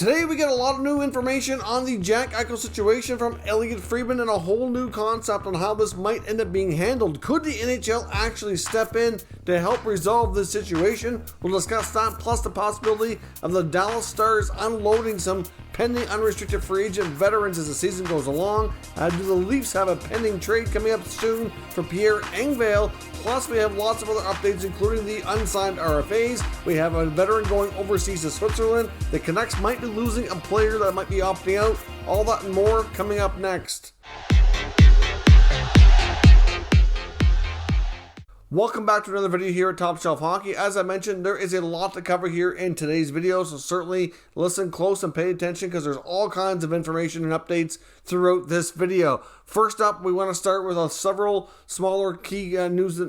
Today we get a lot of new information on the Jack Eichel situation from Elliot Friedman and a whole new concept on how this might end up being handled. Could the NHL actually step in to help resolve this situation? We'll discuss that plus the possibility of the Dallas Stars unloading some pending unrestricted free agent veterans as the season goes along. Do the Leafs have a pending trade coming up soon for Pierre Engvall? Plus, we have lots of other updates, including the unsigned RFAs. We have a veteran going overseas to Switzerland. The Canucks might be losing a player that might be opting out. All that and more coming up next. Welcome back to another video here at Top Shelf Hockey. As I mentioned, there is a lot to cover here in today's video, so certainly listen close and pay attention because there's all kinds of information and updates throughout this video. First up, we want to start with several smaller key news.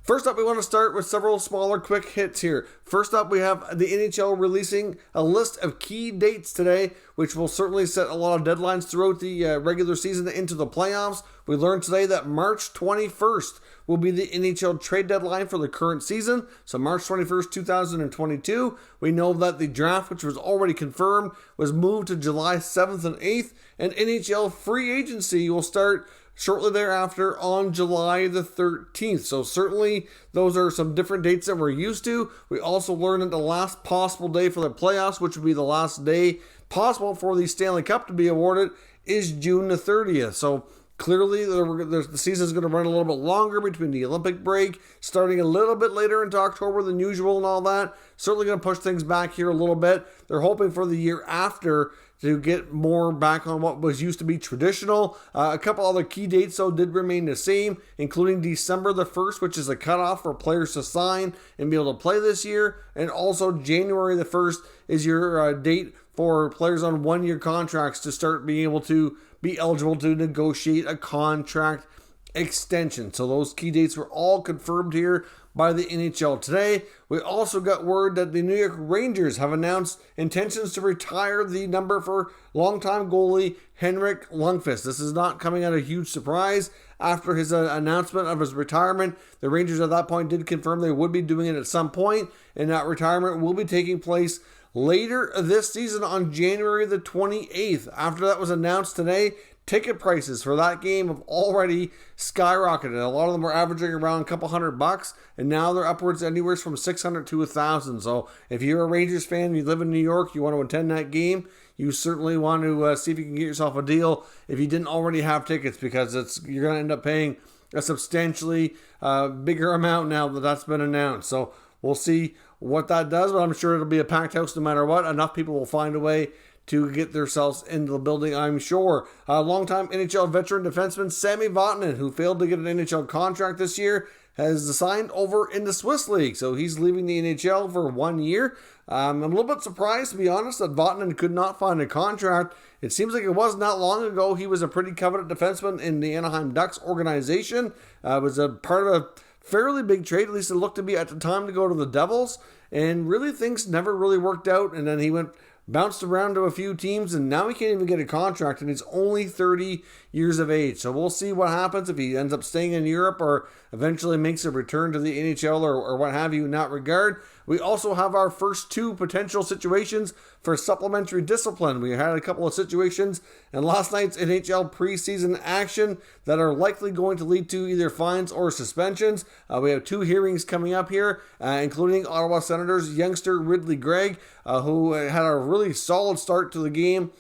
First up, we want to start with several smaller quick hits here. First up, we have the NHL releasing a list of key dates today, which will certainly set a lot of deadlines throughout the regular season into the playoffs. We learned today that March 21st will be the NHL trade deadline for the current season. So March 21st, 2022. We know that the draft, which was already confirmed, was moved to July 7th and 8th, and NHL free agency will start shortly thereafter on July the 13th. So certainly those are some different dates that we're used to. We also learned that the last possible day for the playoffs, which would be the last day possible for the Stanley Cup to be awarded, is June the 30th. So clearly the season is going to run a little bit longer between the Olympic break, starting a little bit later into October than usual and all that. Certainly going to push things back here a little bit. They're hoping for the year after to get more back on what was used to be traditional. A couple other key dates, though, did remain the same, including December the 1st, which is a cutoff for players to sign and be able to play this year. And also January the 1st is your date for players on one-year contracts to start being able to be eligible to negotiate a contract extension. So those key dates were all confirmed here by the NHL today. We also got word that the New York Rangers have announced intentions to retire the number for longtime goalie Henrik Lundqvist. This is not coming at a huge surprise. After his announcement of his retirement, the Rangers at that point did confirm they would be doing it at some point, and that retirement will be taking place later this season on January the 28th. After that was announced today, ticket prices for that game have already skyrocketed. A lot of them were averaging around a couple $100, and now they're upwards anywhere from $600 to $1,000. So if you're a Rangers fan, you live in New York, you want to attend that game, you certainly want to see if you can get yourself a deal if you didn't already have tickets, because you're going to end up paying a substantially bigger amount now that that's been announced. So we'll see what that does, but I'm sure it'll be a packed house no matter what. Enough people will find a way to get themselves into the building, I'm sure. Longtime NHL veteran defenseman Sami Vatanen, who failed to get an NHL contract this year, has signed over in the Swiss League. So he's leaving the NHL for 1 year. I'm a little bit surprised, to be honest, that Vatanen could not find a contract. It seems like it wasn't that long ago he was a pretty coveted defenseman in the Anaheim Ducks organization. Was a part of a fairly big trade, at least it looked to be at the time, to go to the Devils. And really things never really worked out. And then he bounced around to a few teams, and now he can't even get a contract, and he's only 30 years of age. So we'll see what happens if he ends up staying in Europe or eventually makes a return to the NHL or what have you in that regard. We also have our first two potential situations for supplementary discipline. We had a couple of situations in last night's NHL preseason action that are likely going to lead to either fines or suspensions. We have two hearings coming up here, including Ottawa Senators youngster Ridley Grieg, who had a really solid start to the game,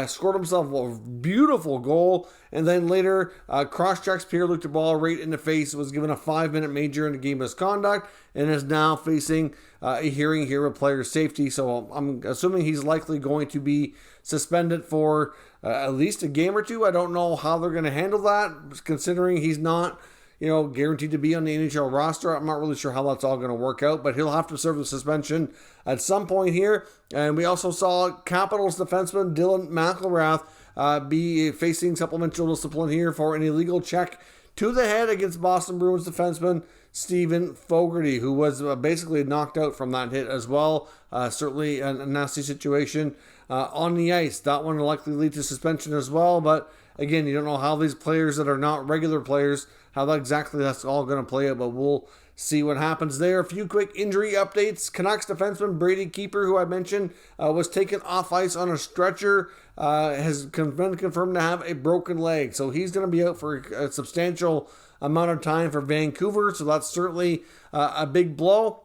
scored himself a beautiful goal, and then later cross-checks Pierre-Luc Dubois right in the face, was given a 5-minute major in the game misconduct, and is now facing a hearing here with player safety. So I'm assuming he's likely going to be suspended for at least a game or two. I don't know how they're going to handle that, considering he's not guaranteed to be on the NHL roster. I'm not really sure how that's all going to work out, but he'll have to serve the suspension at some point here. And we also saw Capitals defenseman Dylan McIlwrath be facing supplemental discipline here for an illegal check to the head against Boston Bruins defenseman Stephen Fogarty, who was basically knocked out from that hit as well. Certainly a nasty situation on the ice. That one will likely lead to suspension as well, but again, you don't know how these players that are not regular players, how that's all going to play out, but we'll see what happens there. A few quick injury updates. Canucks defenseman Brady keeper, who I mentioned, was taken off ice on a stretcher, has been confirmed to have a broken leg. So he's going to be out for a substantial amount of time for Vancouver. So that's certainly a big blow.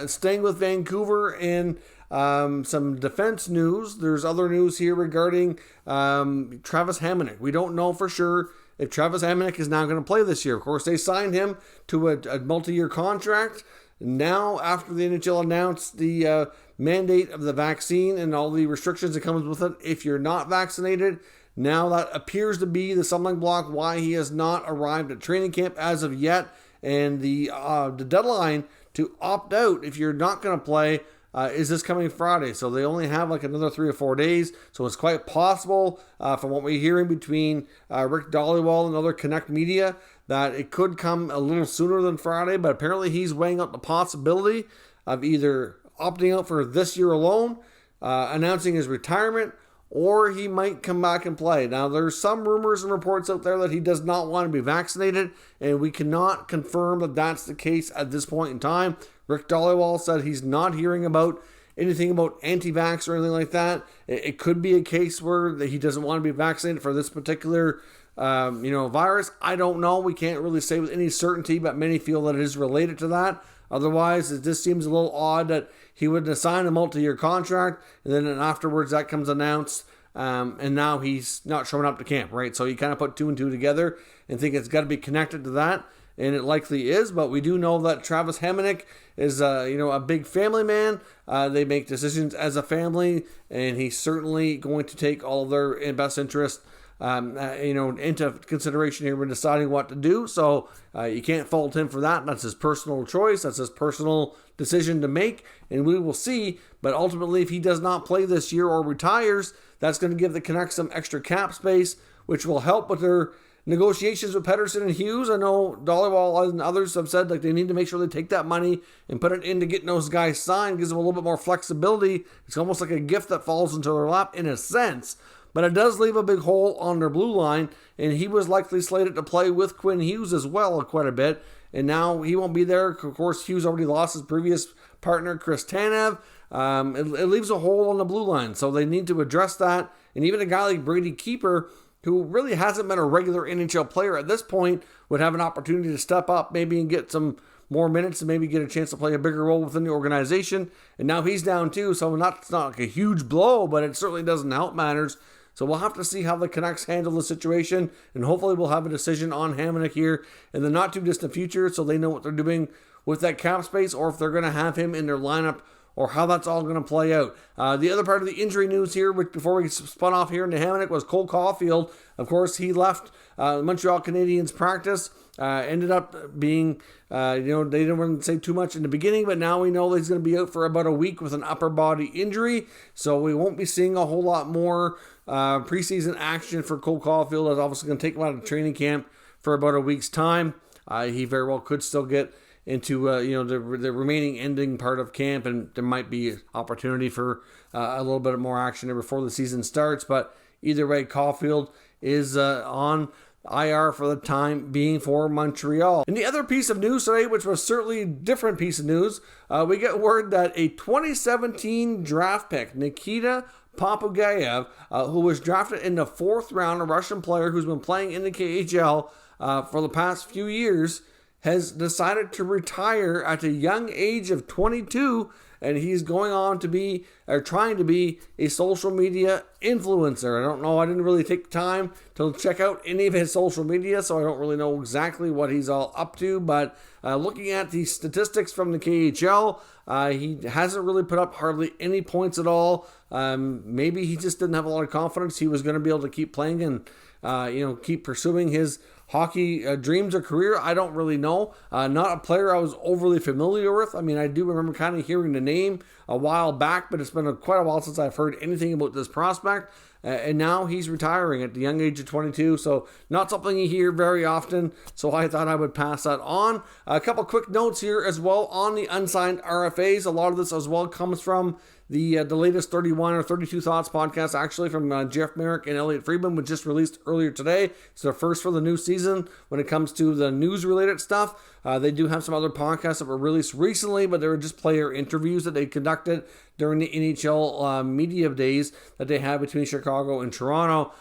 Staying with Vancouver and some defense news. There's other news here regarding Travis Hamonic. We don't know for sure if Travis Hamonic is now going to play this year. Of course, they signed him to a multi-year contract. Now, after the NHL announced the mandate of the vaccine and all the restrictions that comes with it, if you're not vaccinated, now that appears to be the stumbling block why he has not arrived at training camp as of yet. And the deadline to opt out if you're not going to play is this coming Friday. So they only have like another 3 or 4 days. So it's quite possible, from what we're hearing between Rick Dhaliwal and other Canuck media, that it could come a little sooner than Friday. But apparently he's weighing up the possibility of either opting out for this year alone, announcing his retirement, or he might come back and play. Now, there's some rumors and reports out there that he does not want to be vaccinated, and we cannot confirm that that's the case at this point in time. Rick Dhaliwal said he's not hearing about anything about anti-vax or anything like that. It could be a case where he doesn't want to be vaccinated for this particular virus. I don't know. We can't really say with any certainty, but many feel that it is related to that. Otherwise, it just seems a little odd that he would assign a multi-year contract, and then afterwards that comes announced, and now he's not showing up to camp, right? So you kind of put 2 and 2 together and think it's got to be connected to that, and it likely is. But we do know that Travis Hamonic is, a big family man. They make decisions as a family, and he's certainly going to take all of their best interest into consideration here when deciding what to do. So you can't fault him for that. That's his personal choice. That's his personal decision to make, and we will see. But ultimately, if he does not play this year or retires, that's going to give the Canucks some extra cap space, which will help with their negotiations with Pettersson and Hughes. I know Dhaliwal and others have said they need to make sure they take that money and put it into getting those guys signed. Gives them a little bit more flexibility. It's almost like a gift that falls into their lap in a sense. But it does leave a big hole on their blue line, and he was likely slated to play with Quinn Hughes as well quite a bit, and now he won't be there. Of course, Hughes already lost his previous partner, Chris Tanev. It leaves a hole on the blue line, so they need to address that. And even a guy like Brady Keeper, who really hasn't been a regular NHL player at this point, would have an opportunity to step up maybe and get some more minutes and maybe get a chance to play a bigger role within the organization. And now he's down too, so it's not like a huge blow, but it certainly doesn't help matters. So we'll have to see how the Canucks handle the situation, and hopefully we'll have a decision on Hamonic here in the not too distant future, so they know what they're doing with that cap space, or if they're going to have him in their lineup, or how that's all going to play out. The other part of the injury news here, which before we spun off here into Hamonic, was Cole Caufield. Of course, he left Montreal Canadiens practice. Ended up being, they didn't want to say too much in the beginning, but now we know that he's going to be out for about a week with an upper body injury. So we won't be seeing a whole lot more preseason action for Cole Caufield. It's obviously going to take him out of training camp for about a week's time. He very well could still get into the remaining ending part of camp, and there might be opportunity for a little bit more action there before the season starts. But either way, Caufield is on IR for the time being for Montreal. And the other piece of news today, which was certainly a different piece of news, we get word that a 2017 draft pick, Nikita Popugayev, who was drafted in the 4th round, a Russian player who's been playing in the KHL for the past few years, has decided to retire at a young age of 22, and he's going on to be, or trying to be, a social media influencer. I don't know, I didn't really take time to check out any of his social media, so I don't really know exactly what he's all up to, but looking at the statistics from the KHL, he hasn't really put up hardly any points at all. Maybe he just didn't have a lot of confidence he was going to be able to keep playing and keep pursuing his hockey dreams or career. I don't really know. Not a player I was overly familiar with. I mean, I do remember kind of hearing the name a while back, but it's been quite a while since I've heard anything about this prospect. And now he's retiring at the young age of 22, so not something you hear very often, so I thought I would pass that on. A couple quick notes here as well on the unsigned RFAs. A lot of this as well comes from The latest 31 or 32 Thoughts podcast, actually, from Jeff Merrick and Elliot Friedman, was just released earlier today. It's their first for the new season when it comes to the news-related stuff. They do have some other podcasts that were released recently, but they were just player interviews that they conducted during the NHL media days that they had between Chicago and Toronto.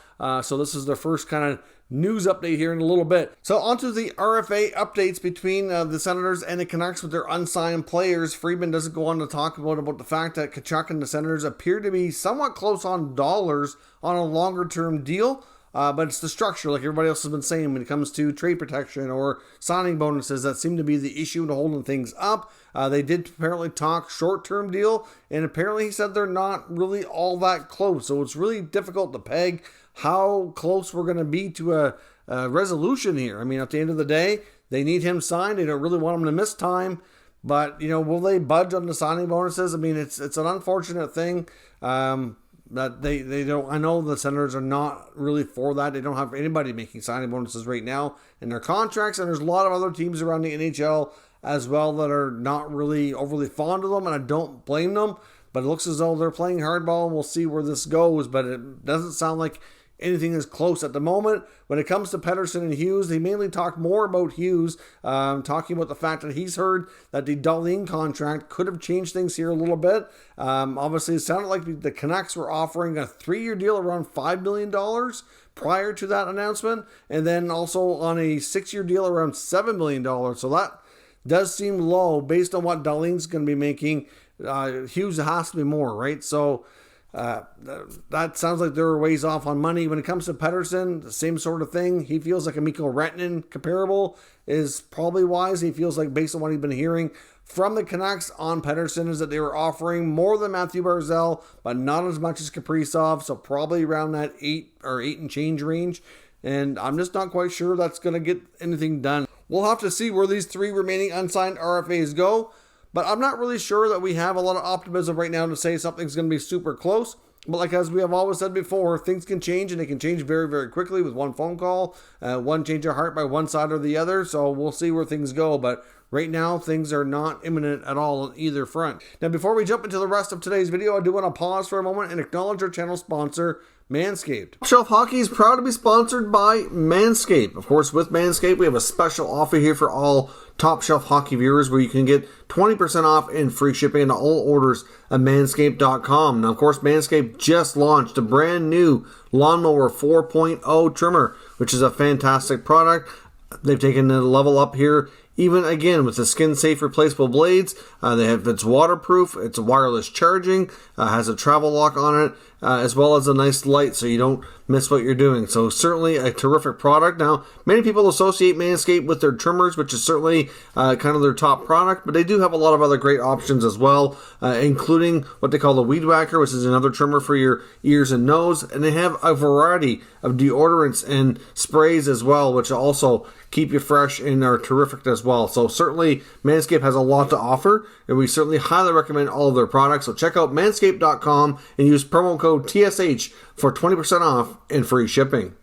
So this is their first kind of news update here in a little bit. So onto the RFA updates between the Senators and the Canucks with their unsigned players. Friedman doesn't go on to talk about the fact that Tkachuk and the Senators appear to be somewhat close on dollars on a longer term deal. But it's the structure, like everybody else has been saying, when it comes to trade protection or signing bonuses that seem to be the issue in holding things up. They did apparently talk short-term deal, and apparently he said they're not really all that close. So it's really difficult to peg how close we're going to be to a resolution here. I mean, at the end of the day, they need him signed. They don't really want him to miss time. But, will they budge on the signing bonuses? I mean, it's an unfortunate thing. That they don't. I know the Senators are not really for that. They don't have anybody making signing bonuses right now in their contracts, and there's a lot of other teams around the NHL as well that are not really overly fond of them, and I don't blame them. But it looks as though they're playing hardball, and we'll see where this goes. But it doesn't sound like anything is close at the moment. When it comes to Pettersson and Hughes, they mainly talk more about Hughes, talking about the fact that he's heard that the Dahlin contract could have changed things here a little bit. Obviously, it sounded like the Canucks were offering a 3-year deal around $5 million prior to that announcement, and then also on a 6-year deal around $7 million. So that does seem low based on what Dahlin's going to be making. Hughes has to be more, right? So that sounds like they're ways off on money. When it comes to Pettersson, the same sort of thing. He feels like a McIlwrath comparable is probably wise. He feels like, based on what he's been hearing from the Canucks on Pettersson, is that they were offering more than Matthew Barzal, but not as much as Kaprizov. So probably around that 8 and change range. And I'm just not quite sure that's going to get anything done. We'll have to see where these 3 remaining unsigned RFAs go. But I'm not really sure that we have a lot of optimism right now to say something's going to be super close. But like as we have always said before, things can change, and they can change very, very quickly with one phone call, one change of heart by one side or the other. So we'll see where things go. But right now, things are not imminent at all on either front. Now, before we jump into the rest of today's video, I do want to pause for a moment and acknowledge our channel sponsor, Manscaped. Top Shelf Hockey is proud to be sponsored by Manscaped. Of course, with Manscaped, we have a special offer here for all Top Shelf Hockey viewers where you can get 20% off and free shipping on all orders at manscaped.com. Now, of course, Manscaped just launched a brand new Lawnmower 4.0 trimmer, which is a fantastic product. They've taken the level up here, even again with the skin-safe replaceable blades. It's waterproof, it's wireless charging, has a travel lock on it, as well as a nice light so you don't miss what you're doing. So certainly a terrific product. Now, many people associate Manscaped with their trimmers, which is certainly kind of their top product, but they do have a lot of other great options as well, including what they call the Weed Whacker, which is another trimmer for your ears and nose. And they have a variety of deodorants and sprays as well, which also keep you fresh and are terrific as well. So certainly Manscaped has a lot to offer, and we certainly highly recommend all of their products. So check out manscaped.com and use promo code TSH for 20% off and free shipping.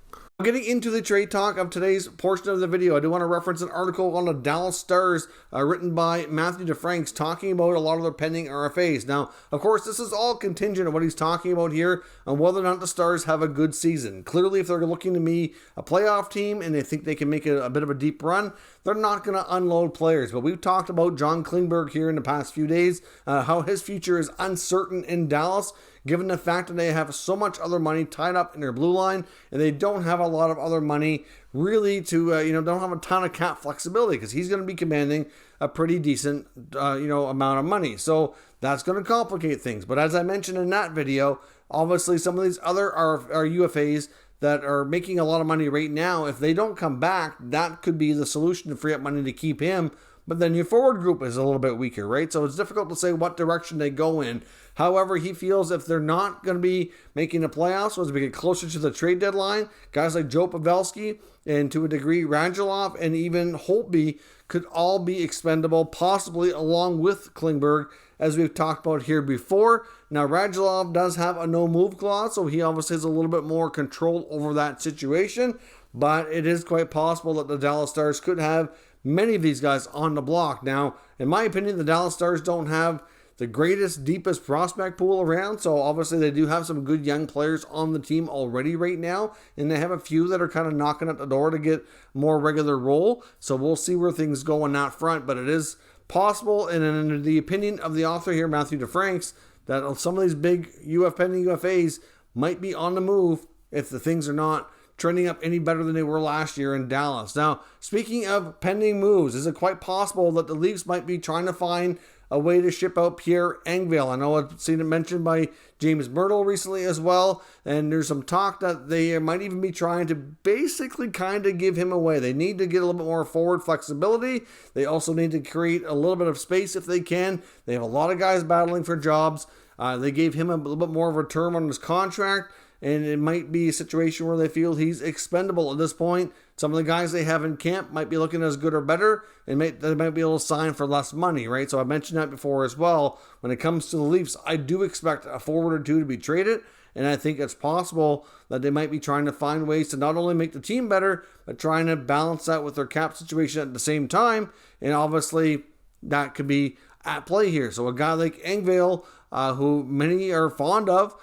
Getting into the trade talk of today's portion of the video, I do want to reference an article on the Dallas Stars written by Matthew DeFranks talking about a lot of their pending RFAs. Now, of course, this is all contingent on what he's talking about here on whether or not the Stars have a good season. Clearly, if they're looking to be a playoff team and they think they can make a bit of a deep run, they're not going to unload players. But we've talked about John Klingberg here in the past few days, how his future is uncertain in Dallas, given the fact that they have so much other money tied up in their blue line, and they don't have a lot of other money really to, don't have a ton of cap flexibility, because he's going to be commanding a pretty decent, amount of money. So that's going to complicate things. But as I mentioned in that video, obviously some of these other are UFAs that are making a lot of money right now. If they don't come back, that could be the solution to free up money to keep him. But then your forward group is a little bit weaker, right? So it's difficult to say what direction they go in. However, he feels if they're not going to be making the playoffs, or as we get closer to the trade deadline, guys like Joe Pavelski and to a degree Radulov and even Holtby could all be expendable, possibly along with Klingberg, as we've talked about here before. Now, Radulov does have a no-move clause, so he obviously has a little bit more control over that situation. But it is quite possible that the Dallas Stars could have many of these guys on the block. Now, in my opinion, the Dallas Stars don't have the greatest, deepest prospect pool around. So obviously they do have some good young players on the team already right now, and they have a few that are kind of knocking at the door to get more regular role. So we'll see where things go on that front, but it is possible, and in the opinion of the author here, Matthew DeFranks, that some of these big pending UFAs might be on the move if the things are not trending up any better than they were last year in Dallas. Now, speaking of pending moves, is it quite possible that the Leafs might be trying to find a way to ship out Pierre Engvall? I know I've seen it mentioned by James Myrtle recently as well, and there's some talk that they might even be trying to basically kind of give him away. They need to get a little bit more forward flexibility. They also need to create a little bit of space if they can. They have a lot of guys battling for jobs. They gave him a little bit more of a term on his contract, and it might be a situation where they feel he's expendable at this point. Some of the guys they have in camp might be looking as good or better, and they might be able to sign for less money, right? So I mentioned that before as well. When it comes to the Leafs, I do expect a forward or two to be traded, and I think it's possible that they might be trying to find ways to not only make the team better, but trying to balance that with their cap situation at the same time, and obviously that could be at play here. So a guy like Engvall, who many are fond of,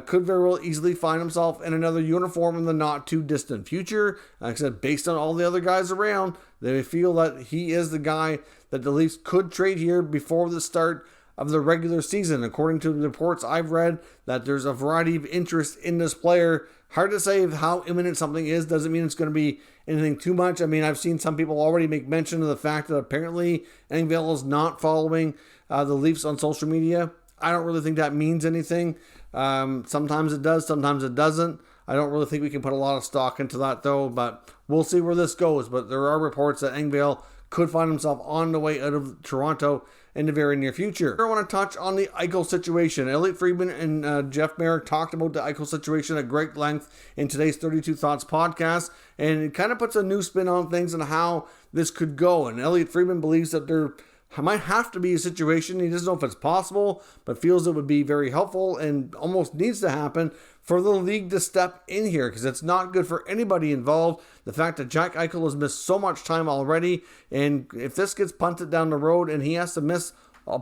could very well easily find himself in another uniform in the not too distant future. Like I said, based on all the other guys around, they feel that he is the guy that the Leafs could trade here before the start of the regular season. According to the reports I've read, that there's a variety of interest in this player. Hard to say how imminent something is. Doesn't mean it's going to be anything too much. I mean, I've seen some people already make mention of the fact that apparently Engvall is not following the Leafs on social media. I don't really think that means anything. Sometimes it does, sometimes it doesn't. I don't really think we can put a lot of stock into that though, but we'll see where this goes. But there are reports that Engvall could find himself on the way out of Toronto in the very near future. I want to touch on the Eichel situation. Elliot Friedman and Jeff Merrick talked about the Eichel situation at great length in today's 32 Thoughts podcast, and it kind of puts a new spin on things and how this could go. And Elliot Friedman believes that there might have to be a situation, he doesn't know if it's possible, but feels it would be very helpful and almost needs to happen for the league to step in here, because it's not good for anybody involved. The fact that Jack Eichel has missed so much time already, and if this gets punted down the road and he has to miss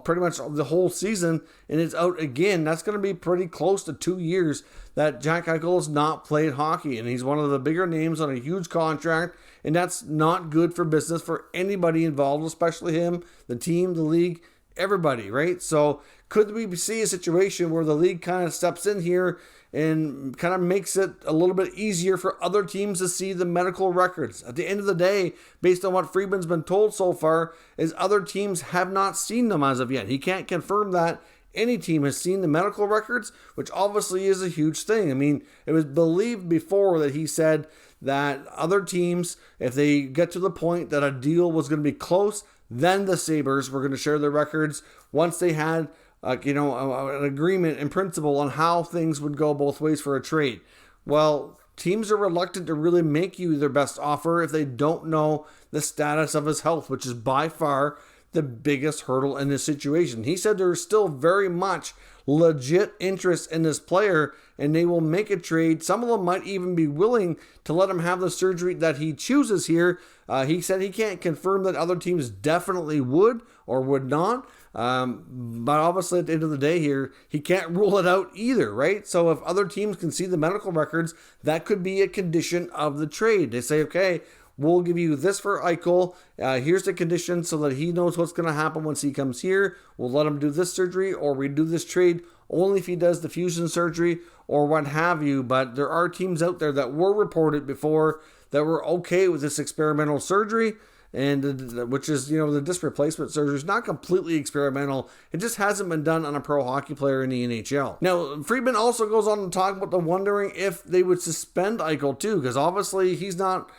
pretty much the whole season and it's out again, that's going to be pretty close to 2 years that Jack Eichel has not played hockey, and he's one of the bigger names on a huge contract, and that's not good for business for anybody involved, especially him, the team, the league, everybody, right? So could we see a situation where the league kind of steps in here and kind of makes it a little bit easier for other teams to see the medical records? At the end of the day, based on what Friedman's been told so far, is other teams have not seen them as of yet. He can't confirm that any team has seen the medical records, which obviously is a huge thing. I mean, it was believed before that he said that other teams, if they get to the point that a deal was going to be close, then the Sabres were going to share their records once they had an agreement in principle on how things would go both ways for a trade. Well, teams are reluctant to really make you their best offer if they don't know the status of his health, which is by far the biggest hurdle in this situation. He said there's still very much legit interest in this player, and they will make a trade. Some of them might even be willing to let him have the surgery that he chooses here. He said he can't confirm that other teams definitely would or would not. But obviously at the end of the day here, he can't rule it out either, right? So if other teams can see the medical records, that could be a condition of the trade. They say, okay, we'll give you this for Eichel. Here's the condition so that he knows what's going to happen once he comes here. We'll let him do this surgery, or we do this trade only if he does the fusion surgery or what have you. But there are teams out there that were reported before that were okay with this experimental surgery, and which is, the disc replacement surgery is not completely experimental. It just hasn't been done on a pro hockey player in the NHL. Now, Friedman also goes on to talk about the wondering if they would suspend Eichel too, because obviously he's not,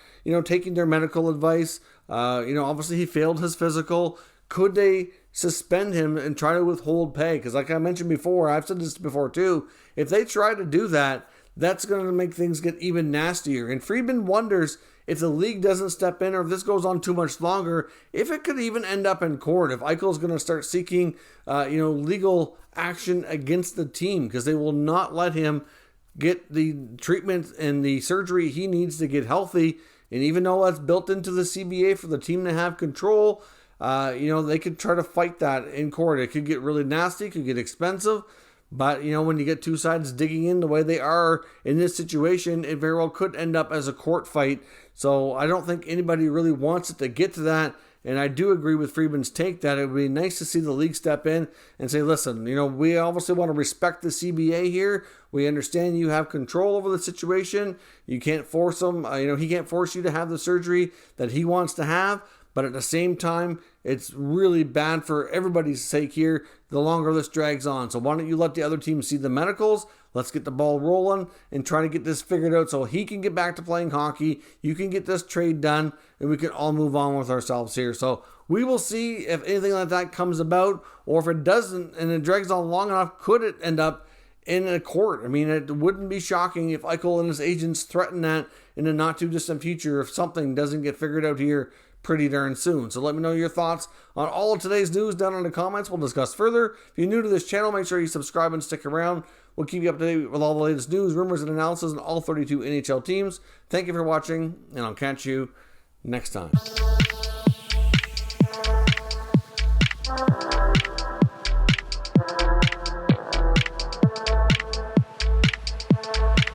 taking their medical advice. Obviously he failed his physical. Could they suspend him and try to withhold pay? Because like I mentioned before, I've said this before too, if they try to do that, that's going to make things get even nastier. And Friedman wonders if the league doesn't step in, or if this goes on too much longer, if it could even end up in court, if Eichel's going to start seeking, legal action against the team, because they will not let him get the treatment and the surgery he needs to get healthy. And even though that's built into the CBA for the team to have control, they could try to fight that in court. It could get really nasty, it could get expensive. But, when you get two sides digging in the way they are in this situation, it very well could end up as a court fight. So I don't think anybody really wants it to get to that. And I do agree with Friedman's take that it would be nice to see the league step in and say, listen, we obviously want to respect the CBA here. We understand you have control over the situation. You can't force him. He can't force you to have the surgery that he wants to have. But at the same time, it's really bad for everybody's sake here the longer this drags on. So why don't you let the other team see the medicals? Let's get the ball rolling and try to get this figured out so he can get back to playing hockey. You can get this trade done, and we can all move on with ourselves here. So we will see if anything like that comes about, or if it doesn't and it drags on long enough, could it end up in a court? I mean, it wouldn't be shocking if Eichel and his agents threaten that in a not too distant future if something doesn't get figured out here pretty darn soon. So let me know your thoughts on all of today's news down in the comments. We'll discuss further. If you're new to this channel, make sure you subscribe and stick around. We'll keep you up to date with all the latest news, rumors, and analysis on all 32 NHL teams. Thank you for watching, and I'll catch you next time.